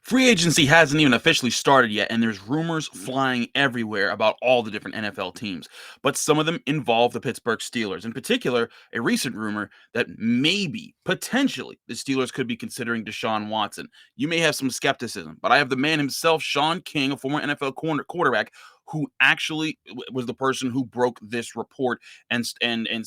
Free agency hasn't even officially started yet, and there's rumors flying everywhere about all the different NFL teams. But some of them involve the Pittsburgh Steelers. In particular, a recent rumor that maybe, potentially, the Steelers could be considering Deshaun Watson. You may have some skepticism, but I have the man himself, Shaun King, a former NFL quarterback, who actually was the person who broke this report and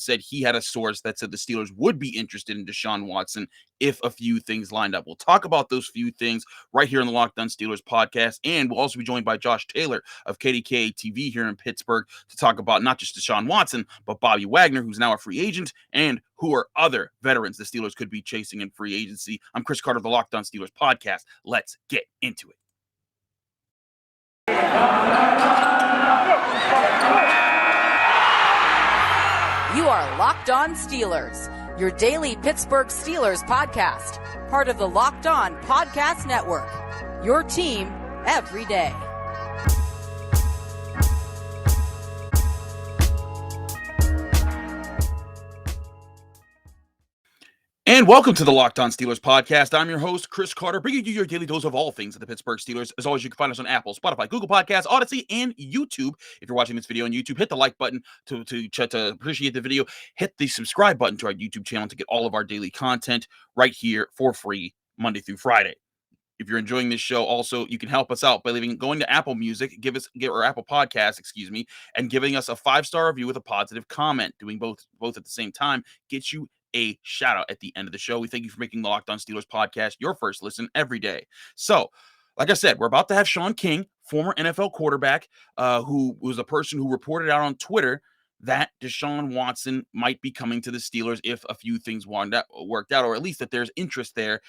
said he had a source that said the Steelers would be interested in Deshaun Watson if a few things lined up. We'll talk about those few things right here on the Locked On Steelers podcast. And we'll also be joined by Josh Taylor of KDKA TV here in Pittsburgh to talk about not just Deshaun Watson, but Bobby Wagner, who's now a free agent, and who are other veterans the Steelers could be chasing in free agency. I'm Chris Carter of the Locked On Steelers podcast. Let's get into it. You are Locked On Steelers, your daily Pittsburgh Steelers podcast, part of the Locked On Podcast Network, your team every day. And welcome to the Locked On Steelers podcast. I'm your host, Chris Carter, bringing you your daily dose of all things at the Pittsburgh Steelers. As always, you can find us on Apple, Spotify, Google Podcasts, Odyssey, and YouTube. If you're watching this video on YouTube, hit the like button to appreciate the video. Hit the subscribe button to our YouTube channel to get all of our daily content right here for free Monday through Friday. If you're enjoying this show, also, you can help us out by going to Apple Music, or Apple Podcasts, and giving us a 5-star review with a positive comment. Doing both at the same time gets you a shout out at the end of the show. We thank you for making the Locked On Steelers podcast your first listen every day. So, like I said, we're about to have Shaun King, former NFL quarterback, who was a person who reported out on Twitter that Deshaun Watson might be coming to the Steelers if a few things worked out, or at least that there's interest there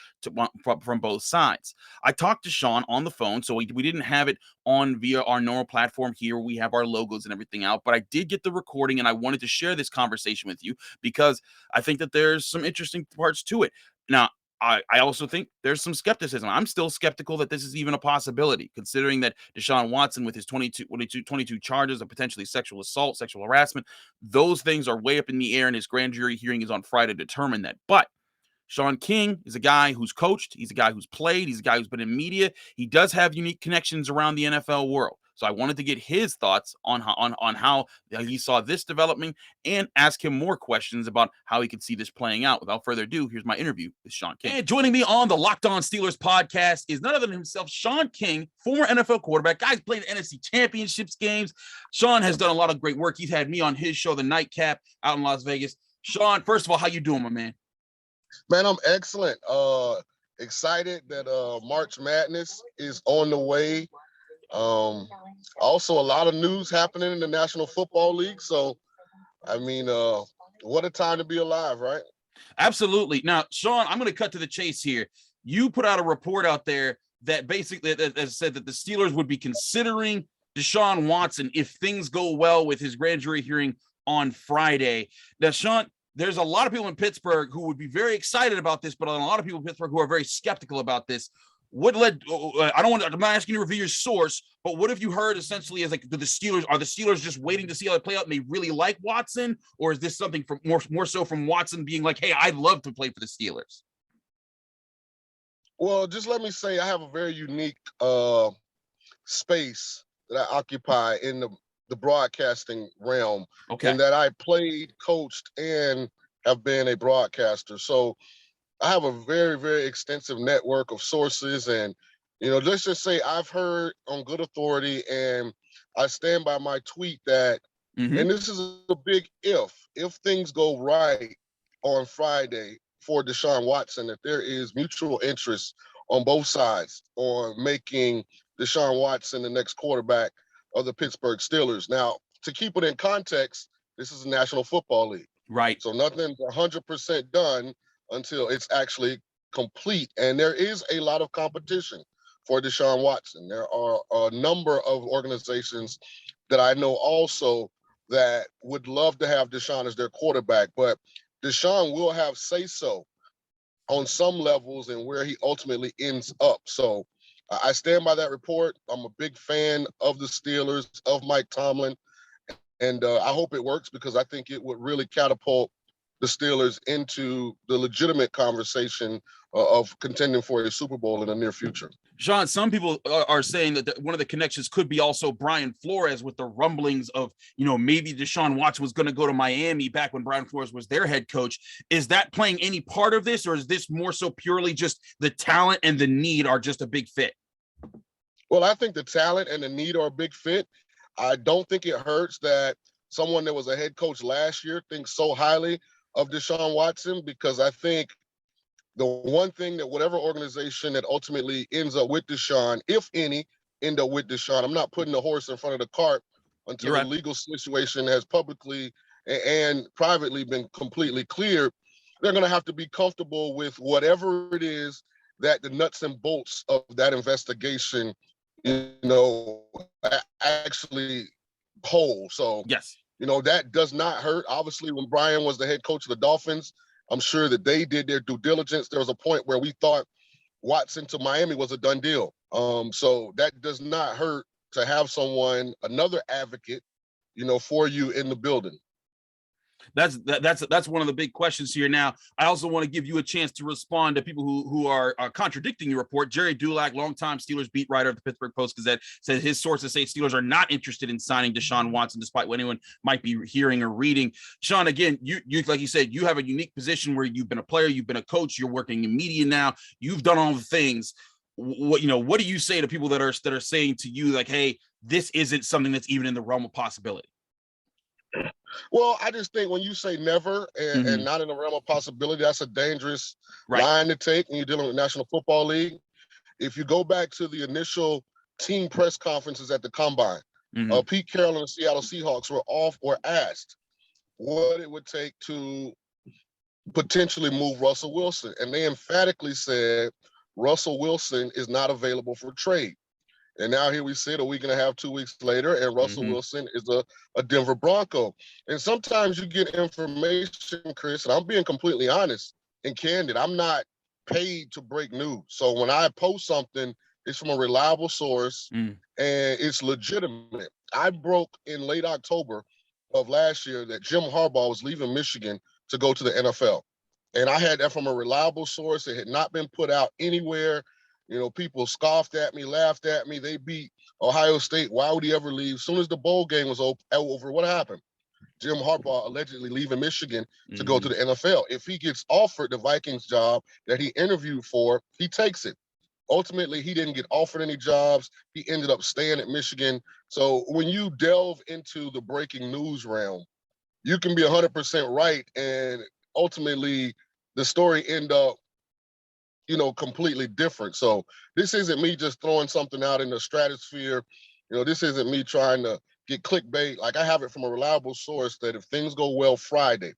from both sides. I talked to Shaun on the phone, so we didn't have it on via our normal platform here where we have our logos and everything out, but I did get the recording, and I wanted to share this conversation with you because I think that there's some interesting parts to it. Now, I also think there's some skepticism. I'm still skeptical that this is even a possibility, considering that Deshaun Watson, with his 22 charges of potentially sexual assault, sexual harassment, those things are way up in the air, and his grand jury hearing is on Friday to determine that. But Shaun King is a guy who's coached. He's a guy who's played. He's a guy who's been in media. He does have unique connections around the NFL world. So I wanted to get his thoughts on how he saw this developing and ask him more questions about how he could see this playing out. Without further ado, here's my interview with Shaun King. And joining me on the Locked On Steelers podcast is none other than himself, Shaun King, former NFL quarterback. Guy's played in NFC Championships games. Shaun has done a lot of great work. He's had me on his show, The Nightcap, out in Las Vegas. Shaun, first of all, how you doing, my man? Man, I'm excellent. Excited that March Madness is on the way. Also a lot of news happening in the National Football League. So, I mean, what a time to be alive, right? Absolutely. Now, Shaun, I'm going to cut to the chase here. You put out a report out there that basically that said that the Steelers would be considering Deshaun Watson if things go well with his grand jury hearing on Friday. Now, Shaun, there's a lot of people in Pittsburgh who would be very excited about this, but a lot of people in Pittsburgh who are very skeptical about this. I'm not asking you to reveal your source, but what have you heard essentially as like, are the Steelers just waiting to see how they play out and they really like Watson? Or is this something from more so from Watson being like, hey, I'd love to play for the Steelers? Well, just let me say I have a very unique space that I occupy in the broadcasting realm. Okay. And that I played, coached, and have been a broadcaster. So I have a very, very extensive network of sources, and, let's just say I've heard on good authority, and I stand by my tweet that, and this is a big if things go right on Friday for Deshaun Watson, that there is mutual interest on both sides on making Deshaun Watson the next quarterback of the Pittsburgh Steelers. Now, to keep it in context, this is the National Football League. Right. So nothing's 100% done until it's actually complete. And there is a lot of competition for Deshaun Watson. There are a number of organizations that I know also that would love to have Deshaun as their quarterback, but Deshaun will have say-so on some levels and where he ultimately ends up. So I stand by that report. I'm a big fan of the Steelers, of Mike Tomlin, and I hope it works because I think it would really catapult the Steelers into the legitimate conversation of contending for a Super Bowl in the near future. Shaun, some people are saying that one of the connections could be also Brian Flores, with the rumblings of, maybe Deshaun Watson was going to go to Miami back when Brian Flores was their head coach. Is that playing any part of this, or is this more so purely just the talent and the need are just a big fit? Well, I think the talent and the need are a big fit. I don't think it hurts that someone that was a head coach last year thinks so highly of Deshaun Watson, because I think the one thing that whatever organization that ultimately ends up with Deshaun, if any, end up with Deshaun, I'm not putting the horse in front of the cart until the legal situation has publicly and privately been completely cleared. They're going to have to be comfortable with whatever it is that the nuts and bolts of that investigation, actually hold. So, yes, that does not hurt. Obviously, when Brian was the head coach of the Dolphins, I'm sure that they did their due diligence. There was a point where we thought Watson to Miami was a done deal. So that does not hurt to have someone, another advocate, for you in the building. That's one of the big questions here. Now, I also want to give you a chance to respond to people who are contradicting your report. Jerry Dulac, longtime Steelers beat writer of the Pittsburgh Post-Gazette, says his sources say Steelers are not interested in signing Deshaun Watson, despite what anyone might be hearing or reading. Shaun, again, you like you said, you have a unique position where you've been a player, you've been a coach, you're working in media now, you've done all the things. What do you say to people that are saying to you, like, hey, this isn't something that's even in the realm of possibility? Well, I just think when you say never and not in the realm of possibility, that's a dangerous line to take when you're dealing with the National Football League. If you go back to the initial team press conferences at the Combine, Pete Carroll and the Seattle Seahawks were asked what it would take to potentially move Russell Wilson. And they emphatically said Russell Wilson is not available for trade. And now here we sit a week and a half, 2 weeks later, and Russell Wilson is a Denver Bronco. And sometimes you get information, Chris, and I'm being completely honest and candid. I'm not paid to break news. So when I post something, it's from a reliable source and it's legitimate. I broke in late October of last year that Jim Harbaugh was leaving Michigan to go to the NFL. And I had that from a reliable source. It had not been put out anywhere. People scoffed at me, laughed at me. They beat Ohio State. Why would he ever leave? As soon as the bowl game was over, what happened? Jim Harbaugh allegedly leaving Michigan to go to the NFL. If he gets offered the Vikings job that he interviewed for, he takes it. Ultimately, he didn't get offered any jobs. He ended up staying at Michigan. So when you delve into the breaking news realm, you can be 100% right, and ultimately the story end up completely different. So this isn't me just throwing something out in the stratosphere. This isn't me trying to get clickbait. Like, I have it from a reliable source that if things go well Friday,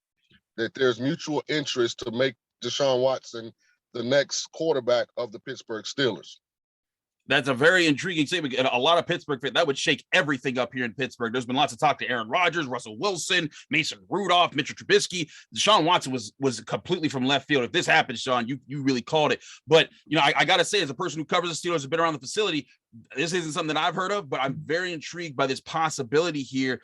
that there's mutual interest to make Deshaun Watson the next quarterback of the Pittsburgh Steelers. That's a very intriguing statement. And a lot of Pittsburgh fans, that would shake everything up here in Pittsburgh. There's been lots of talk to Aaron Rodgers, Russell Wilson, Mason Rudolph, Mitchell Trubisky. Deshaun Watson was completely from left field. If this happened, Shaun, you really called it. But, I got to say, as a person who covers the Steelers, has been around the facility, this isn't something that I've heard of, but I'm very intrigued by this possibility here.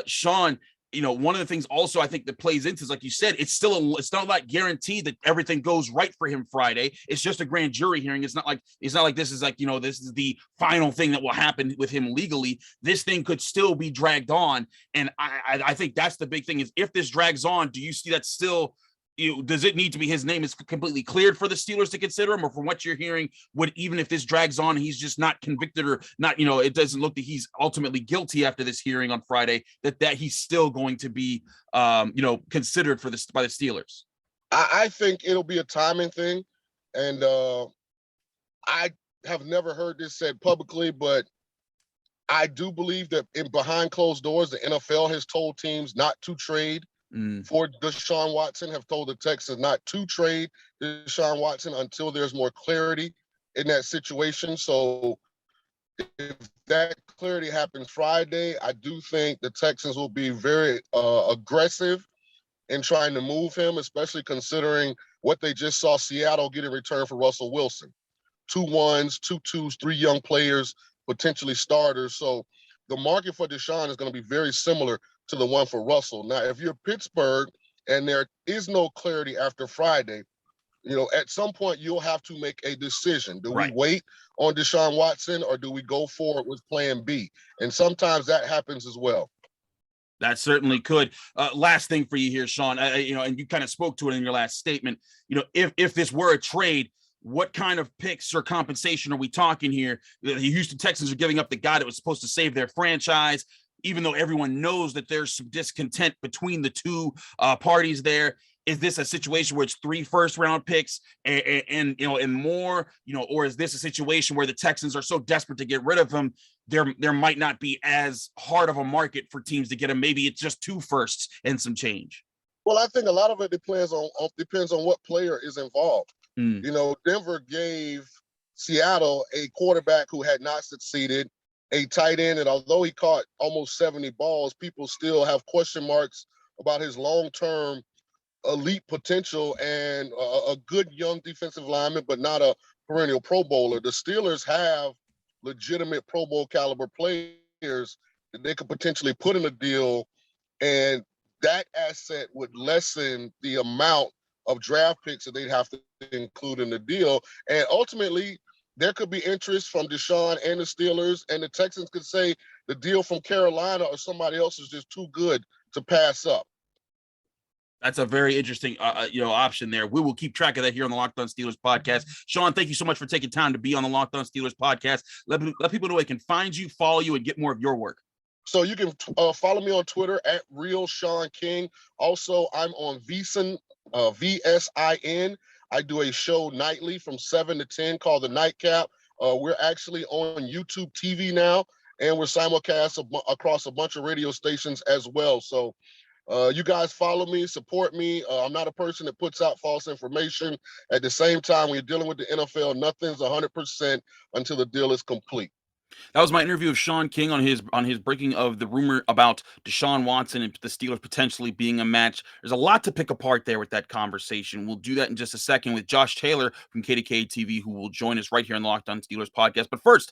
Shaun, one of the things also I think that plays into is, like you said, it's not like guaranteed that everything goes right for him Friday. It's just a grand jury hearing. It's not like this is like, this is the final thing that will happen with him legally. This thing could still be dragged on. And I think that's the big thing is, if this drags on, do you see that still, does it need to be his name is completely cleared for the Steelers to consider him? Or from what you're hearing, even if this drags on, he's just not convicted or not, it doesn't look that he's ultimately guilty after this hearing on Friday, that he's still going to be, considered for this by the Steelers? I think it'll be a timing thing. And I have never heard this said publicly, but I do believe that behind closed doors, the NFL has told teams not to trade for Deshaun Watson, have told the Texans not to trade Deshaun Watson until there's more clarity in that situation. So if that clarity happens Friday, I do think the Texans will be very aggressive in trying to move him, especially considering what they just saw Seattle get in return for Russell Wilson. 2 1s, 2 2s, 3 young players, potentially starters. So the market for Deshaun is going to be very similar to the one for Russell. Now, if you're Pittsburgh and there is no clarity after Friday, at some point you'll have to make a decision. Do we Right. wait on Deshaun Watson or do we go forward with plan B? And sometimes that happens as well. That certainly could. Last thing for you here, Shaun, and you kind of spoke to it in your last statement. If this were a trade, what kind of picks or compensation are we talking here? The Houston Texans are giving up the guy that was supposed to save their franchise, even though everyone knows that there's some discontent between the two parties there. Is this a situation where it's 3 first-round picks and more, or is this a situation where the Texans are so desperate to get rid of him, there might not be as hard of a market for teams to get him? Maybe it's just 2 firsts and some change. Well, I think a lot of it depends on what player is involved. Mm. Denver gave Seattle a quarterback who had not succeeded, a tight end, and although he caught almost 70 balls, people still have question marks about his long-term elite potential, and a good young defensive lineman, but not a perennial Pro Bowler. The Steelers have legitimate Pro Bowl caliber players that they could potentially put in a deal, and that asset would lessen the amount of draft picks that they'd have to include in the deal. And ultimately, there could be interest from Deshaun and the Steelers, and the Texans could say the deal from Carolina or somebody else is just too good to pass up. That's a very interesting, option there. We will keep track of that here on the Locked On Steelers podcast. Shaun, thank you so much for taking time to be on the Locked On Steelers podcast. Let people know they can find you, follow you, and get more of your work. So you can follow me on Twitter at Real Shaun King. Also, I'm on VSIN, VSIN. I do a show nightly from 7 to 10 called The Nightcap. We're actually on YouTube TV now, and we're simulcast across a bunch of radio stations as well. So you guys follow me, support me. I'm not a person that puts out false information. At the same time, when you're dealing with the NFL, nothing's 100% until the deal is complete. That was my interview of Shaun King on his breaking of the rumor about Deshaun Watson and the Steelers potentially being a match. There's a lot to pick apart there with that conversation. We'll do that in just a second with Josh Taylor from KDK TV, who will join us right here on the Locked On Steelers podcast. But first,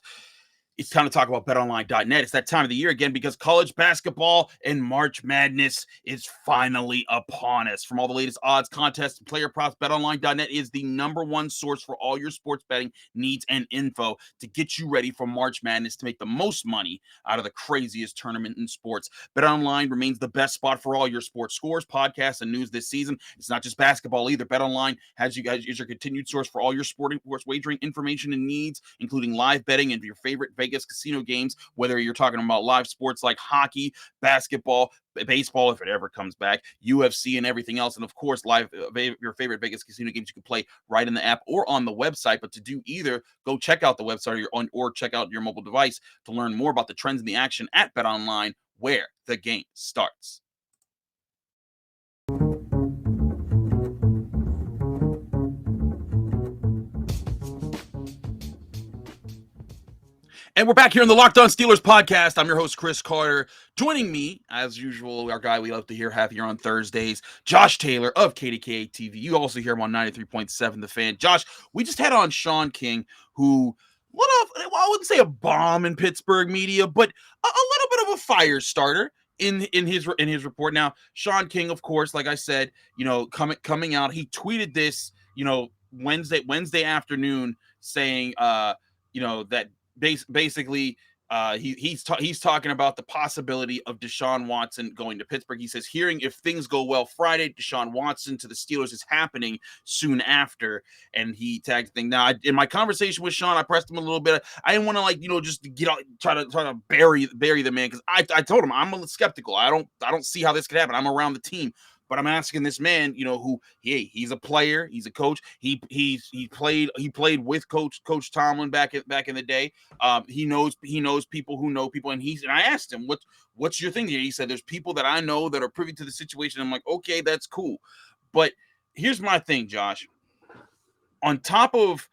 it's time to talk about betonline.net. It's that time of the year again because college basketball and March Madness is finally upon us. From all the latest odds, contests, and player props, betonline.net is the #1 source for all your sports betting needs and info to get you ready for March Madness to make the most money out of the craziest tournament in sports. BetOnline remains the best spot for all your sports scores, podcasts, and news this season. It's not just basketball either. BetOnline is your continued source for all your sports wagering information and needs, including live betting and your favorite Vegas casino games, whether you're talking about live sports like hockey, basketball, baseball, if it ever comes back, UFC, and everything else. And of course, live your favorite Vegas casino games you can play right in the app or on the website. But to do either, go check out the website or check out your mobile device to learn more about the trends in the action at BetOnline, where the game starts. And we're back here in the Locked On Steelers podcast. I'm your host, Chris Carter. Joining me, as usual, our guy we love to have here on Thursdays, Josh Taylor of KDK TV. You also hear him on 93.7 The Fan. Josh, we just had on Shaun King, who I wouldn't say a bomb in Pittsburgh media, but a little bit of a fire starter in his report. Now, Shaun King, of course, like I said, coming out, he tweeted this, Wednesday afternoon, saying, that basically, he's talking about the possibility of Deshaun Watson going to Pittsburgh. He says, hearing if things go well Friday, Deshaun Watson to the Steelers is happening soon after. And he tagged thing. Now, in my conversation with Shaun, I pressed him a little bit. I didn't want to just get out, try to bury the man, because I told him I'm a little skeptical. I don't see how this could happen. I'm around the team. But I'm asking this man, who he's a player, he's a coach. He played with Coach Tomlin back in the day. He knows people who know people, and I asked him, what's your thing here? He said, there's people that I know that are privy to the situation. I'm like, okay, that's cool. But here's my thing, Josh. On top of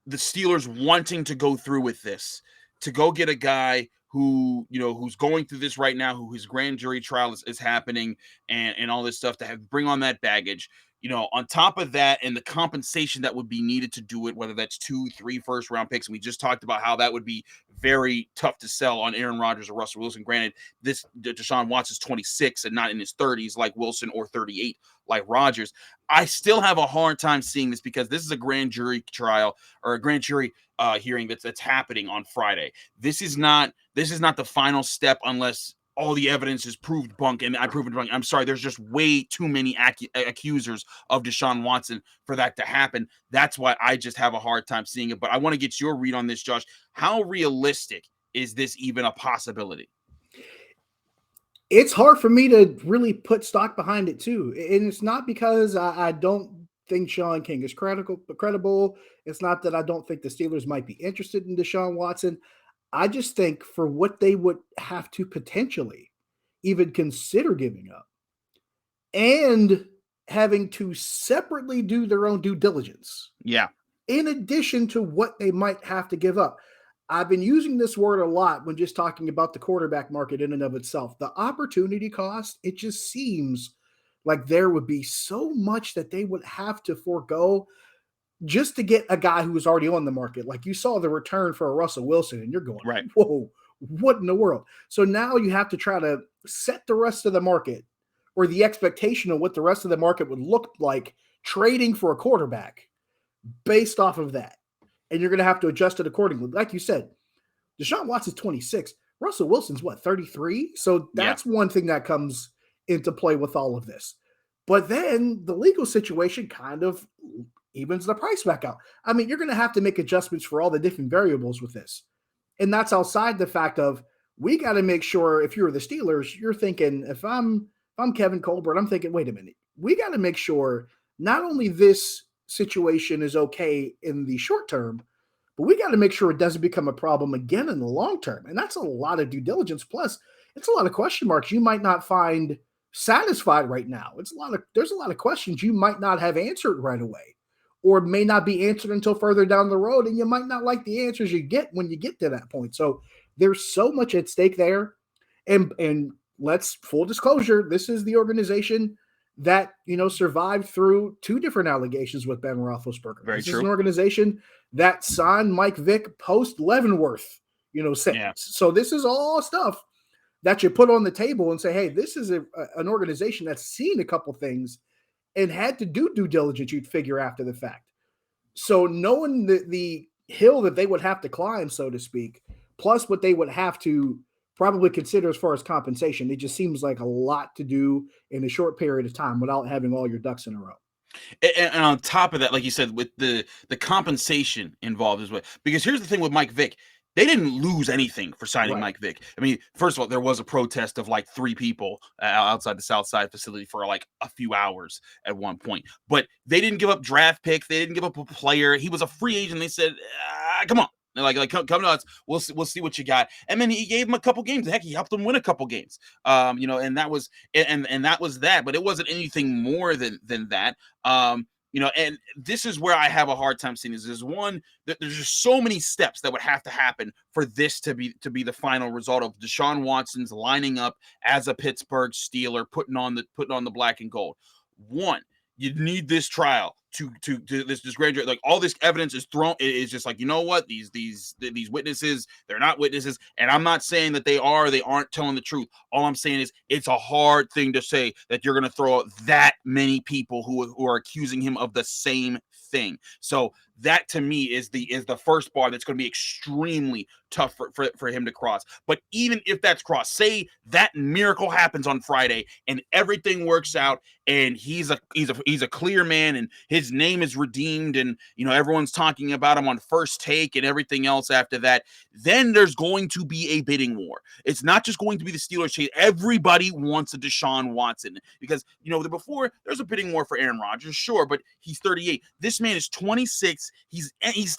the Steelers wanting to go through with this, to go get a guy who's going through this right now, who his grand jury trial is happening, and all this stuff, to bring on that baggage. on top of that and the compensation that would be needed to do it, whether that's 2-3 first round picks, and we just talked about how that would be very tough to sell on Aaron Rodgers or Russell Wilson. Granted, this Deshaun Watson's 26 and not in his 30s like Wilson, or 38 like Rodgers. I still have a hard time seeing this because this is a grand jury trial, or a grand jury hearing that's happening on Friday. This is not the final step unless all the evidence is proved bunk, and I prove it bunk. I'm sorry, there's just way too many accusers of Deshaun Watson for that to happen. That's why I just have a hard time seeing it. But I want to get your read on this, Josh. How realistic is this even a possibility? It's hard for me to really put stock behind it too. And it's not because I don't think Shaun King is credible. It's not that I don't think the Steelers might be interested in Deshaun Watson. I just think for what they would have to potentially even consider giving up and having to separately do their own due diligence. Yeah. In addition to what they might have to give up. I've been using this word a lot when just talking about the quarterback market in and of itself. The opportunity cost, it just seems like there would be so much that they would have to forego just to get a guy who was already on the market. Like you saw the return for a Russell Wilson and you're going, right, whoa, what in the world? So now you have to try to set the rest of the market, or the expectation of what the rest of the market would look like trading for a quarterback based off of that. And you're going to have to adjust it accordingly. Like you said, Deshaun Watson's 26. Russell Wilson's 33? So that's one thing that comes into play with all of this. But then the legal situation kind of evens the price back out. I mean, you're going to have to make adjustments for all the different variables with this. And that's outside the fact of, we got to make sure, if you're the Steelers, you're thinking, if I'm Kevin Colbert, I'm thinking, wait a minute, we got to make sure not only this situation is okay in the short term, but we got to make sure it doesn't become a problem again in the long term. And that's a lot of due diligence. Plus, it's a lot of question marks you might not find satisfied right now. There's a lot of questions you might not have answered right away, or may not be answered until further down the road, and you might not like the answers you get when you get to that point. So there's so much at stake there. And let's, full disclosure, this is the organization that, survived through 2 different allegations with Ben Roethlisberger. Very this true. is an organization that signed Mike Vick post Leavenworth, sentence. Yeah. So this is all stuff that you put on the table and say, hey, this is an organization that's seen a couple things and had to do due diligence, you'd figure, after the fact. So knowing the hill that they would have to climb, so to speak, plus what they would have to probably consider as far as compensation, it just seems like a lot to do in a short period of time without having all your ducks in a row. And on top of that, like you said, with the compensation involved as well, because here's the thing with Mike Vick. They didn't lose anything for signing Mike Vick. I mean, first of all, there was a protest of like 3 people outside the Southside facility for like a few hours at one point. But they didn't give up draft picks. They didn't give up a player. He was a free agent. They said, come on. Like come to us. We'll see what you got. And then he gave him a couple games. Heck, he helped them win a couple games. And that was and that was that. But it wasn't anything more than that. And this is where I have a hard time seeing this. There's one that there's just so many steps that would have to happen for this to be the final result of Deshaun Watson's lining up as a Pittsburgh Steeler, putting on the black and gold. One, you need this trial to this grand jury. Like, all this evidence is thrown. It's just like, you know what? These witnesses, they're not witnesses. And I'm not saying that they aren't telling the truth. All I'm saying is it's a hard thing to say that you're going to throw out that many people who are accusing him of the same thing. So that to me is the first bar that's going to be extremely tough for him to cross. But even if that's crossed, say that miracle happens on Friday and everything works out and he's a clear man and his name is redeemed and everyone's talking about him on First Take and everything else after that, then there's going to be a bidding war. It's not just going to be the Steelers chase. Everybody wants a Deshaun Watson because before there's a bidding war for Aaron Rodgers, sure, but he's 38. This man is 26. He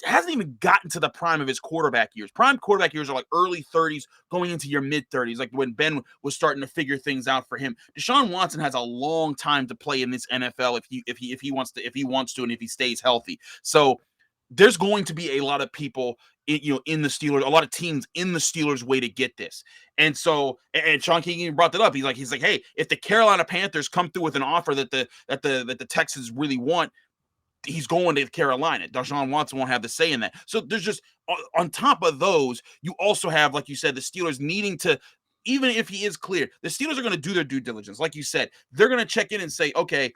hasn't even gotten to the prime of his quarterback years. Prime quarterback years are like early 30s going into your mid 30s, like when Ben was starting to figure things out for him. Deshaun Watson has a long time to play in this NFL if he wants to and if he stays healthy. So there's going to be a lot of people in the Steelers, a lot of teams in the Steelers way to get this. And so, and Shaun King even brought that up. He's like, hey, if the Carolina Panthers come through with an offer that the Texans really want, he's going to Carolina. Deshaun Watson won't have the say in that. So there's just, on top of those, you also have, like you said, the Steelers needing to, even if he is cleared, the Steelers are going to do their due diligence. Like you said, they're going to check in and say, okay,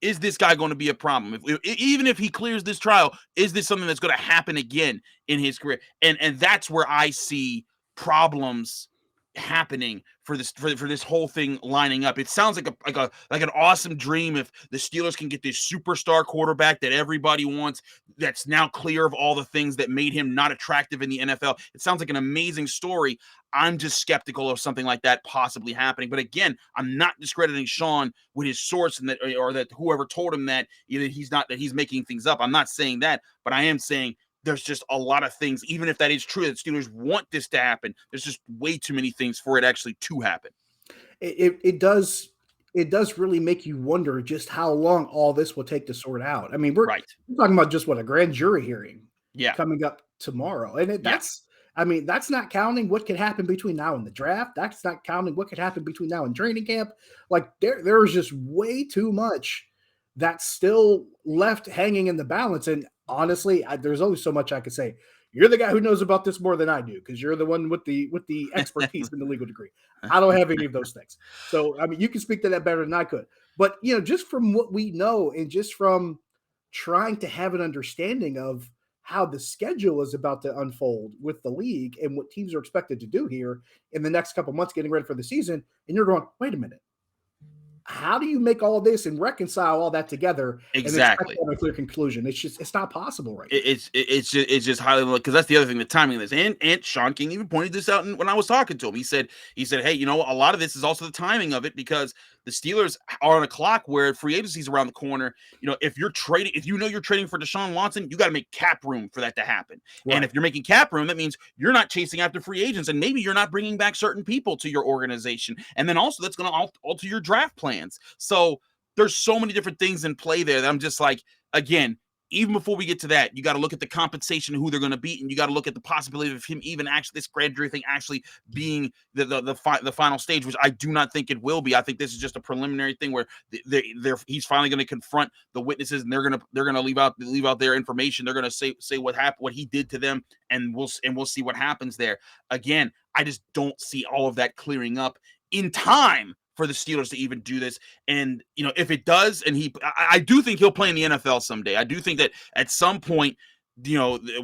is this guy going to be a problem? Even if he clears this trial, is this something that's going to happen again in his career? And that's where I see problems happening for this whole thing lining up. It sounds like an awesome dream if the Steelers can get this superstar quarterback that everybody wants, that's now clear of all the things that made him not attractive in the NFL. It sounds like an amazing story. I'm just skeptical of something like that possibly happening. But again, I'm not discrediting Shaun with his source and that, or that whoever told him that he's making things up. I'm not saying that, but I am saying there's just a lot of things, even if that is true, that Steelers want this to happen, there's just way too many things for it actually to happen. It does really make you wonder just how long all this will take to sort out. I mean, we're talking about just a grand jury hearing coming up tomorrow. And that's not counting what could happen between now and the draft. That's not counting what could happen between now and training camp. Like there's just way too much that's still left hanging in the balance. And honestly, there's only so much I could say. You're the guy who knows about this more than I do, because you're the one with the expertise in the legal degree. I don't have any of those things. So, I mean, you can speak to that better than I could. But, just from what we know and just from trying to have an understanding of how the schedule is about to unfold with the league and what teams are expected to do here in the next couple months getting ready for the season, and you're going, wait a minute. How do you make all this and reconcile all that together? Exactly. And a clear conclusion. It's not possible right now. It's just highly, because that's the other thing, the timing of this. And Shaun King even pointed this out when I was talking to him. He said, hey, a lot of this is also the timing of it, because the Steelers are on a clock where free agency is around the corner. If you're trading for Deshaun Watson, you got to make cap room for that to happen. Right. And if you're making cap room, that means you're not chasing after free agents, and maybe you're not bringing back certain people to your organization. And then also that's going to alter your draft plans. So there's so many different things in play there that I'm just like, again, even before we get to that, you got to look at the compensation, who they're going to beat, and you got to look at the possibility of him even actually, this grand jury thing actually being the final stage, which I do not think it will be. I think this is just a preliminary thing where he's finally going to confront the witnesses, and they're going to leave out their information. They're going to say what happened, what he did to them, and we'll see what happens there. Again, I just don't see all of that clearing up in time for the Steelers to even do this. And, if it does, and I do think he'll play in the NFL someday. I do think that at some point,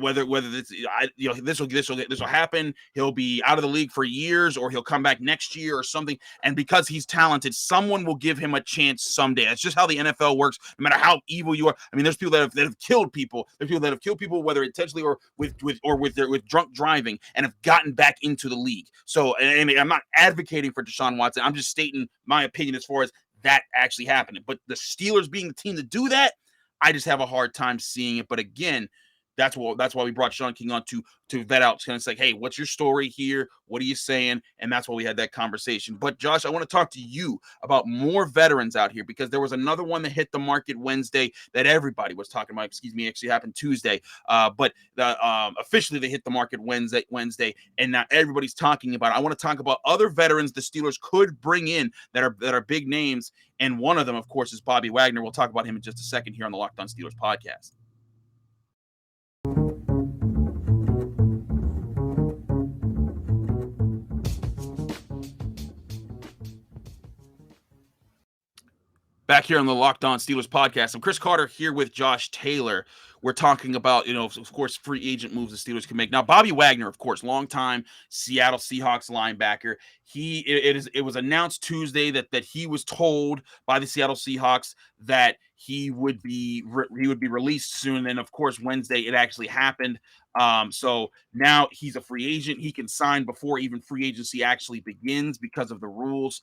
whether this will happen, he'll be out of the league for years, or he'll come back next year or something. And because he's talented, someone will give him a chance someday. That's just how the NFL works. No matter how evil you are. I mean, there's people that have killed people. There's people that have killed people, whether intentionally or with drunk driving, and have gotten back into the league. So, and I'm not advocating for Deshaun Watson. I'm just stating my opinion as far as that actually happening. But the Steelers being the team to do that, I just have a hard time seeing it. But again, that's why we brought Shaun King on to vet out, kind of say, hey, what's your story here? What are you saying? And that's why we had that conversation. But Josh, I want to talk to you about more veterans out here, because there was another one that hit the market Wednesday that everybody was talking about. Actually happened Tuesday. But officially they hit the market Wednesday, and now everybody's talking about it. I want to talk about other veterans the Steelers could bring in that are big names. And one of them, of course, is Bobby Wagner. We'll talk about him in just a second here on the Locked On Steelers podcast. Back here on the Locked On Steelers podcast, I'm Chris Carter here with Josh Taylor. We're talking about, of course, free agent moves the Steelers can make. Now, Bobby Wagner, of course, longtime Seattle Seahawks linebacker. It was announced Tuesday that he was told by the Seattle Seahawks that he would be released soon. And of course, Wednesday it actually happened. So now he's a free agent. He can sign before even free agency actually begins because of the rules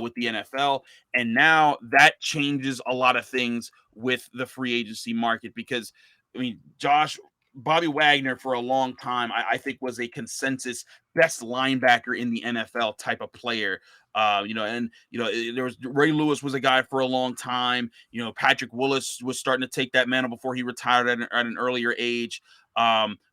with the NFL. And now that changes a lot of things with the free agency market, because, I mean, Josh, Bobby Wagner for a long time, I think was a consensus best linebacker in the NFL type of player. There was Ray Lewis was a guy for a long time. Patrick Willis was starting to take that mantle before he retired at an earlier age.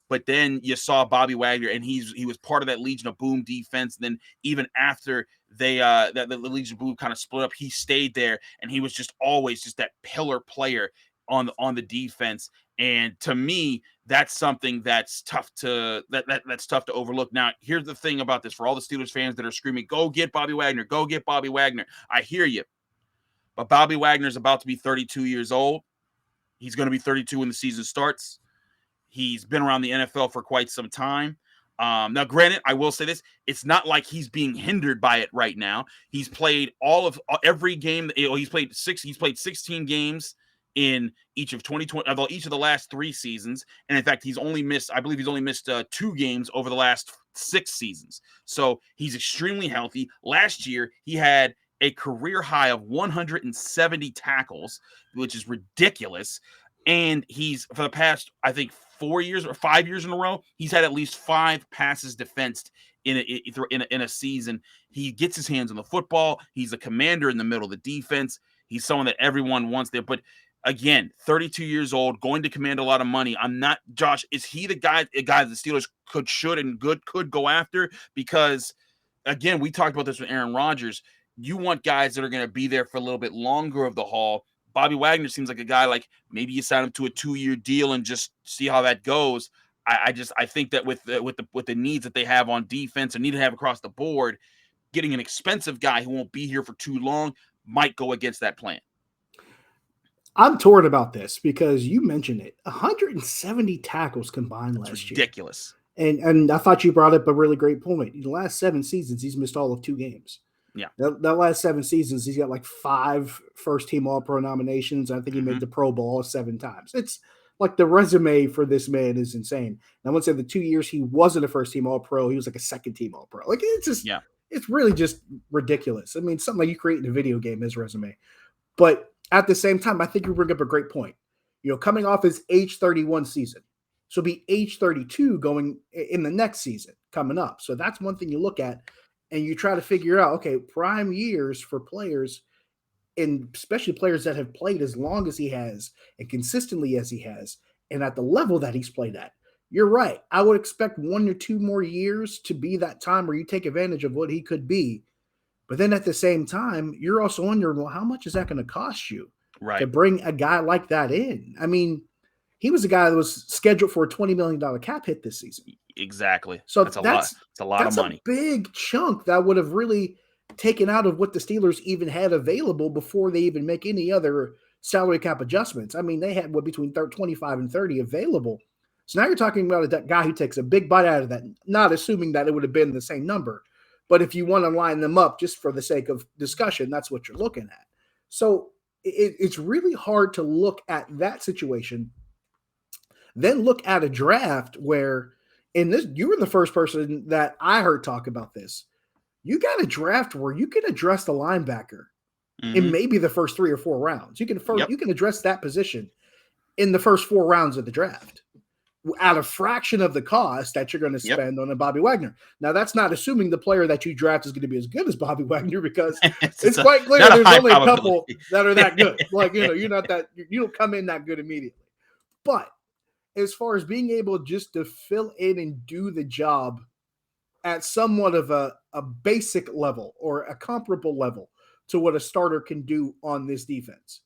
But then you saw Bobby Wagner, and he was part of that Legion of Boom defense. And then even after the Legion of Boom kind of split up, he stayed there, and he was just always just that pillar player on the defense. And to me, that's something that's tough to that's tough to overlook. Now, here's the thing about this for all the Steelers fans that are screaming, "Go get Bobby Wagner! Go get Bobby Wagner!" I hear you, but Bobby Wagner is about to be 32 years old. He's going to be 32 when the season starts. He's been around the NFL for quite some time. Now, granted, I will say this: it's not like he's being hindered by it right now. He's played every game. He's played 16 games in each of 2020, each of the last 3 seasons. And in fact, I believe he's only missed 2 games over the last 6 seasons. So he's extremely healthy. Last year, he had a career high of 170 tackles, which is ridiculous. And he's, for the past, I think, 4 years or 5 years in a row, he's had at least 5 passes defensed in a season. He gets his hands on the football. He's a commander in the middle of the defense. He's someone that everyone wants there. But again, 32 years old, going to command a lot of money. Josh, is he a guy the Steelers could go after? Because, again, we talked about this with Aaron Rodgers. You want guys that are going to be there for a little bit longer of the haul. Bobby Wagner seems like a guy like maybe you sign him to a 2-year deal and just see how that goes. I think that with the needs that they have on defense and need to have across the board, getting an expensive guy who won't be here for too long might go against that plan. I'm torn about this because you mentioned it. 170 tackles combined last year. Ridiculous. And I thought you brought up a really great point. In the last 7 seasons, he's missed all of 2 games. Yeah. That last 7 seasons, he's got like 5 first-team All-Pro nominations. I think he made the Pro Bowl 7 times. It's like the resume for this man is insane. And I would say the 2 years he wasn't a first-team All-Pro, he was like a second-team All-Pro. Like, it's just it's really just ridiculous. I mean, something like you create in a video game, his resume. But at the same time, I think you bring up a great point. Coming off his age 31 season. So be age 32 going in the next season coming up. So that's one thing you look at and you try to figure out, okay, prime years for players, and especially players that have played as long as he has and consistently as he has, and at the level that he's played at. You're right. I would expect 1 or 2 more years to be that time where you take advantage of what he could be. But then at the same time, you're also wondering, well, how much is that going to cost you to bring a guy like that in? I mean, he was a guy that was scheduled for a $20 million cap hit this season. Exactly. So that's a lot. It's a lot of money. That's a big chunk that would have really taken out of what the Steelers even had available before they even make any other salary cap adjustments. I mean, they had between 25 and 30 available. So now you're talking about a guy who takes a big bite out of that, not assuming that it would have been the same number. But if you want to line them up just for the sake of discussion, that's what you're looking at. So it's really hard to look at that situation, then look at a draft where you were the first person that I heard talk about this. You got a draft where you can address the linebacker in maybe the first 3 or 4 rounds. You can address that position in the first 4 rounds of the draft at a fraction of the cost that you're going to spend on a Bobby Wagner. Now, that's not assuming the player that you draft is going to be as good as Bobby Wagner, because it's quite clear there's only a couple that are that good. Like, you don't come in that good immediately. But as far as being able just to fill in and do the job at somewhat of a basic level or a comparable level to what a starter can do on this defense,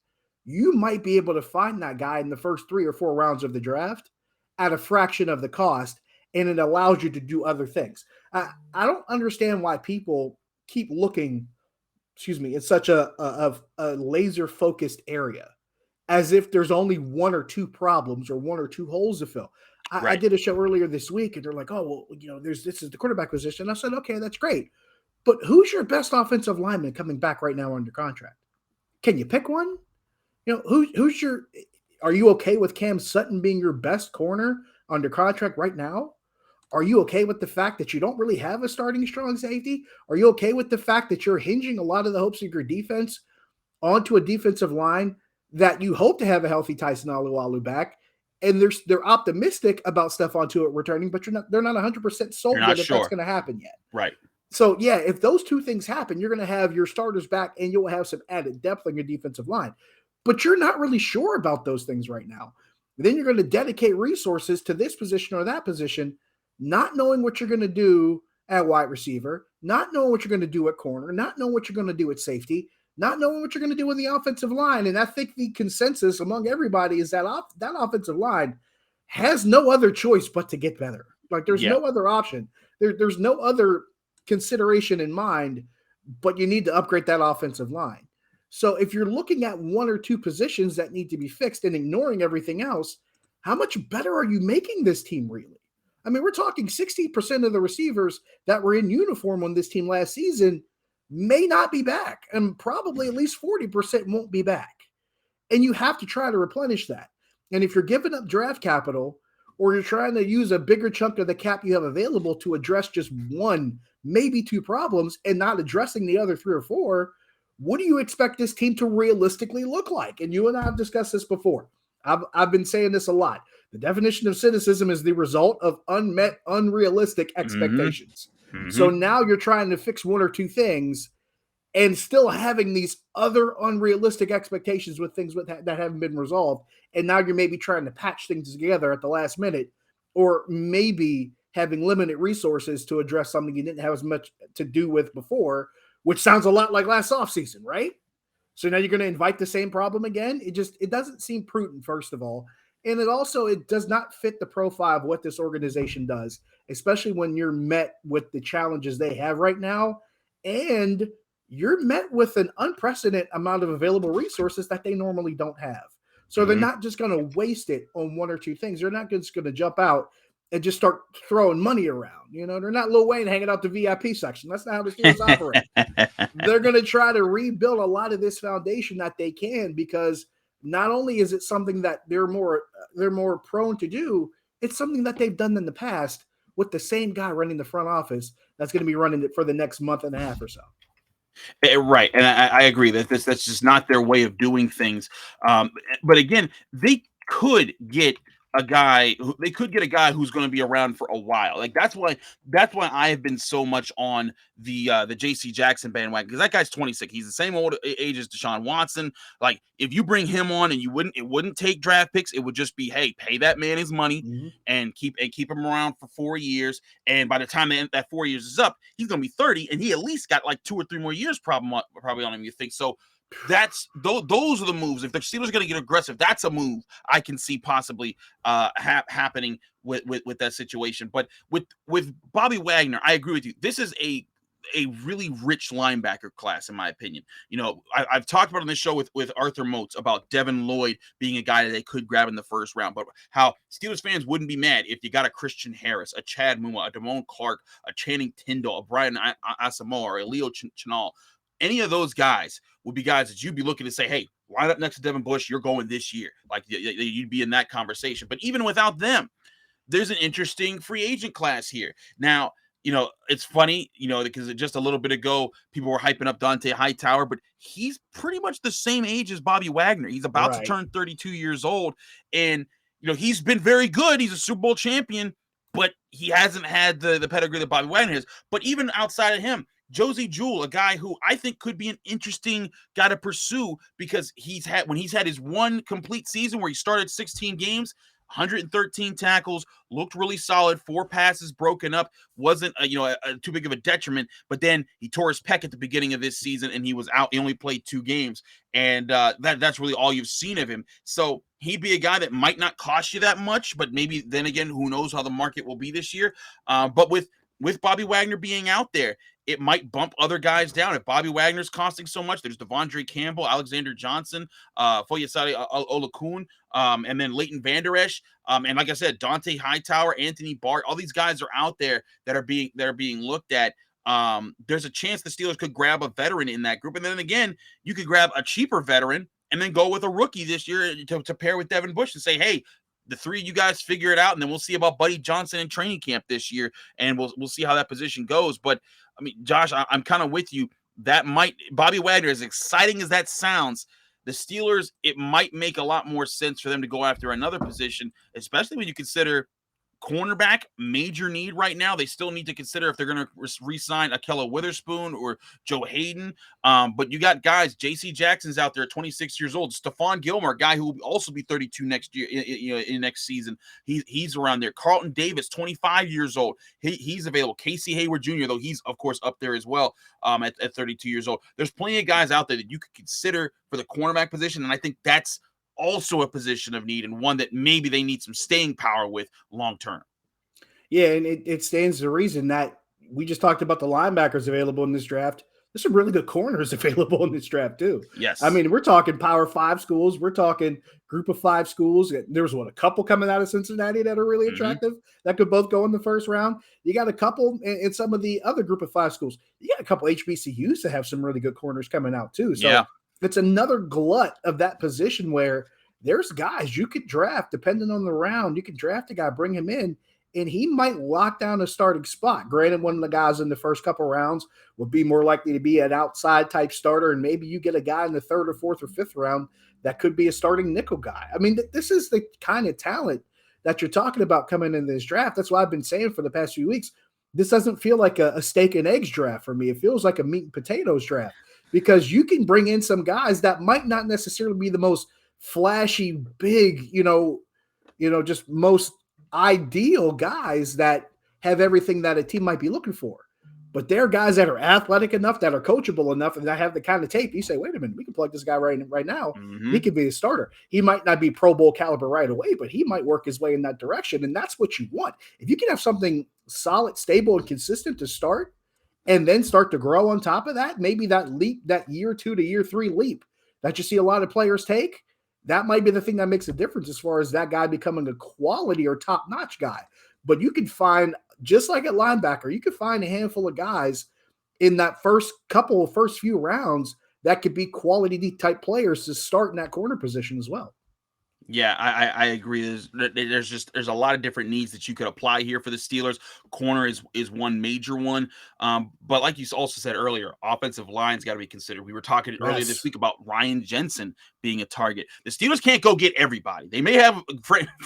you might be able to find that guy in the first 3 or 4 rounds of the draft at a fraction of the cost, and it allows you to do other things. I don't understand why people keep looking, in such a laser-focused area, as if there's only 1 or 2 problems or 1 or 2 holes to fill. I did a show earlier this week, and they're like, oh, well, this is the quarterback position. I said, okay, that's great. But who's your best offensive lineman coming back right now under contract? Can you pick one? Are you okay with Cam Sutton being your best corner under contract right now? Are you okay with the fact that you don't really have a starting strong safety? Are you okay with the fact that you're hinging a lot of the hopes of your defense onto a defensive line that you hope to have a healthy Tyson Alualu back, and they're optimistic about Stephon Tuitt returning, but they're not 100% sold You're not that sure. that's going to happen yet. Right. So yeah, if those two things happen, you're going to have your starters back, and you'll have some added depth on your defensive line. But you're not really sure about those things right now. Then you're going to dedicate resources to this position or that position, not knowing what you're going to do at wide receiver, not knowing what you're going to do at corner, not knowing what you're going to do at safety, not knowing what you're going to do in the offensive line. And I think the consensus among everybody is that that offensive line has no other choice but to get better. Like there's no other option. There's no other consideration in mind, but you need to upgrade that offensive line. So if you're looking at one or two positions that need to be fixed and ignoring everything else, how much better are you making this team really? I mean, we're talking 60% of the receivers that were in uniform on this team last season may not be back, and probably at least 40% won't be back. And you have to try to replenish that. And if you're giving up draft capital, or you're trying to use a bigger chunk of the cap you have available to address just one, maybe two problems, and not addressing the other three or four, what do you expect this team to realistically look like? And you and I have discussed this before. I've been saying this a lot. The definition of cynicism is the result of unmet, unrealistic expectations. Mm-hmm. So now you're trying to fix one or two things and still having these other unrealistic expectations with things that haven't been resolved. And now you're maybe trying to patch things together at the last minute, or maybe having limited resources to address something you didn't have as much to do with before, which sounds a lot like last offseason, right? So now you're going to invite the same problem again. It doesn't seem prudent, first of all. And it does not fit the profile of what this organization does, especially when you're met with the challenges they have right now. And you're met with an unprecedented amount of available resources that they normally don't have. So they're not just going to waste it on one or two things. They're not just going to jump out and just start throwing money around. You know, they're not Lil Wayne hanging out the VIP section. That's not how the Steelers operate. They're going to try to rebuild a lot of this foundation that they can, because not only is it something that they're more prone to do, it's something that they've done in the past with the same guy running the front office that's going to be running it for the next month and a half or so. Right. And I agree that that's just not their way of doing things. But again, they could get a guy who's going to be around for a while. Like that's why I have been so much on the JC Jackson bandwagon, because that guy's 26. He's the same old age as Deshaun Watson. Like if you bring him on and it wouldn't take draft picks, it would just be, hey, pay that man his money and keep him around for 4 years. And by the time that 4 years is up, he's going to be 30, and he at least got like 2 or 3 more years probably on him, you think. So those are the moves. If the Steelers are going to get aggressive, that's a move I can see possibly happening with that situation. But with Bobby Wagner, I agree with you. This is a really rich linebacker class, in my opinion. You know, I've talked about on this show with Arthur Moats about Devin Lloyd being a guy that they could grab in the first round, but how Steelers fans wouldn't be mad if you got a Christian Harris, a Chad Muma, a Damone Clark, a Channing Tindall, a Brian Asamoah, or a Leo Chenal. Any of those guys would be guys that you'd be looking to say, hey, line up next to Devin Bush, you're going this year. Like you'd be in that conversation. But even without them, there's an interesting free agent class here. Now, you know, it's funny, you know, because just a little bit ago, people were hyping up Donta Hightower, but he's pretty much the same age as Bobby Wagner. He's about to turn 32 years old. And, you know, he's been very good. He's a Super Bowl champion, but he hasn't had the pedigree that Bobby Wagner has. But even outside of him, Josie Jewell, a guy who I think could be an interesting guy to pursue, because when he's had his one complete season where he started 16 games, 113 tackles, looked really solid, 4 passes broken up, wasn't too big of a detriment. But then he tore his pec at the beginning of this season, and he was out. He only played 2 games, and that's really all you've seen of him. So he'd be a guy that might not cost you that much, but maybe then again, who knows how the market will be this year. But with Bobby Wagner being out there, it might bump other guys down. If Bobby Wagner's costing so much, there's Devondre Campbell, Alexander Johnson, Foyesade Olakun, and then Leighton Vander Esch. And like I said, Donta Hightower, Anthony Bart, all these guys are out there that are being looked at. There's a chance the Steelers could grab a veteran in that group. And then again, you could grab a cheaper veteran and then go with a rookie this year to pair with Devin Bush and say, hey, the 3 of you guys figure it out, and then we'll see about Buddy Johnson in training camp this year, and we'll see how that position goes. But I mean, Josh, I'm kind of with you. That Bobby Wagner, as exciting as that sounds, the Steelers, it might make a lot more sense for them to go after another position, especially when you consider cornerback, major need right now. They still need to consider if they're going to re-sign Akella Witherspoon or Joe Hayden. But you got guys, J.C. Jackson's out there at 26 years old. Stephon Gilmore, a guy who will also be 32 next year, in next season. He's around there. Carlton Davis, 25 years old. He's available. Casey Hayward Jr., though he's, of course, up there as well at 32 years old. There's plenty of guys out there that you could consider for the cornerback position, and I think that's also a position of need and one that maybe they need some staying power with long term. Yeah, and it stands to reason that we just talked about the linebackers available in this draft. There's some really good corners available in this draft too. Yes. I mean, we're talking Power 5 schools. We're talking Group of 5 schools. There was, a couple coming out of Cincinnati that are really attractive that could both go in the first round. You got a couple in some of the other Group of 5 schools. You got a couple HBCUs that have some really good corners coming out too. So yeah. It's another glut of that position where there's guys you could draft depending on the round. You could draft a guy, bring him in, and he might lock down a starting spot. Granted, one of the guys in the first couple rounds would be more likely to be an outside type starter, and maybe you get a guy in the third or fourth or fifth round that could be a starting nickel guy. I mean, this is the kind of talent that you're talking about coming in this draft. That's why I've been saying for the past few weeks, this doesn't feel like a steak and eggs draft for me. It feels like a meat and potatoes draft because you can bring in some guys that might not necessarily be the most flashy, big, just most ideal guys that have everything that a team might be looking for. But they're guys that are athletic enough, that are coachable enough, and that have the kind of tape. You say, wait a minute, we can plug this guy right now. He could be a starter. He might not be Pro Bowl caliber right away, but he might work his way in that direction. And that's what you want. If you can have something solid, stable, and consistent to start, and then start to grow on top of that, maybe that leap, that year 2 to year 3 leap that you see a lot of players take, that might be the thing that makes a difference as far as that guy becoming a quality or top-notch guy. But you could find, just like at linebacker, you could find a handful of guys in that first few rounds that could be quality type players to start in that corner position as well. Yeah, I agree. There's a lot of different needs that you could apply here for the Steelers. Corner is one major one. But like you also said earlier, offensive line's got to be considered. We were talking earlier this week about Ryan Jensen being a target. The Steelers can't go get everybody. They may have,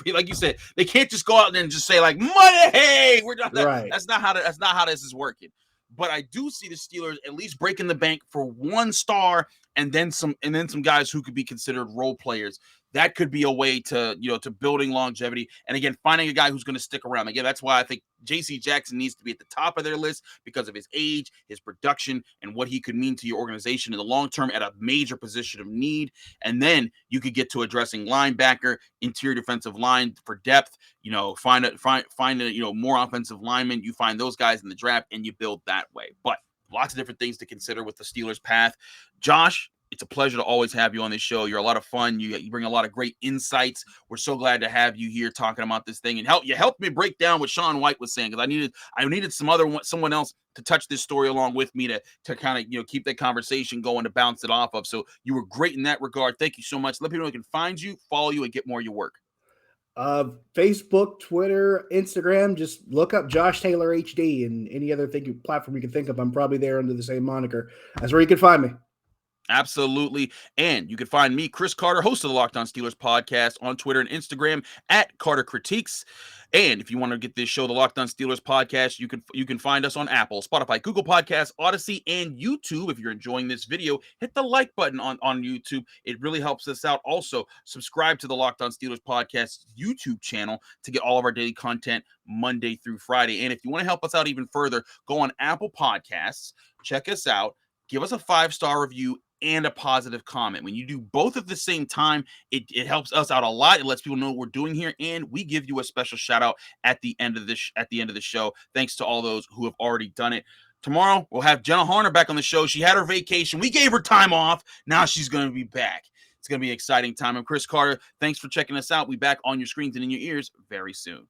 like you said, they can't just go out and just say like, money, hey, we're not that. Right. That's not how this is working. But I do see the Steelers at least breaking the bank for one star and then some guys who could be considered role players. That could be a way to building longevity. And again, finding a guy who's going to stick around. Again, that's why I think J.C. Jackson needs to be at the top of their list because of his age, his production, and what he could mean to your organization in the long term at a major position of need. And then you could get to addressing linebacker, interior defensive line for depth. Find a more offensive linemen. You find those guys in the draft, and you build that way. But lots of different things to consider with the Steelers' path. Josh, it's a pleasure to always have you on this show. You're a lot of fun. You bring a lot of great insights. We're so glad to have you here talking about this thing and help me break down what Shaun White was saying, because I needed someone else to touch this story along with me to kind of keep that conversation going, to bounce it off of. So you were great in that regard. Thank you so much. Let people know they can find you, follow you, and get more of your work. Facebook, Twitter, Instagram, just look up Josh Taylor HD, and any other platform you can think of. I'm probably there under the same moniker. That's where you can find me. Absolutely. And you can find me, Chris Carter, host of the Locked On Steelers podcast, on Twitter and Instagram at Carter Critiques. And if you want to get this show, the Locked On Steelers podcast, you can find us on Apple, Spotify, Google Podcasts, Odyssey, and YouTube. If you're enjoying this video, hit the like button on YouTube. It really helps us out. Also, subscribe to the Locked On Steelers podcast YouTube channel to get all of our daily content Monday through Friday. And if you want to help us out even further, go on Apple Podcasts, check us out, give us a 5-star review and a positive comment. When you do both at the same time, it helps us out a lot. It lets people know what we're doing here, and we give you a special shout out at the end of the show. Thanks to all those who have already done it. Tomorrow we'll have Jenna Harner back on the show. She had her vacation. We gave her time off. Now she's going to be back. It's going to be an exciting time. I'm Chris Carter. Thanks for checking us out. We'll be back on your screens and in your ears very soon.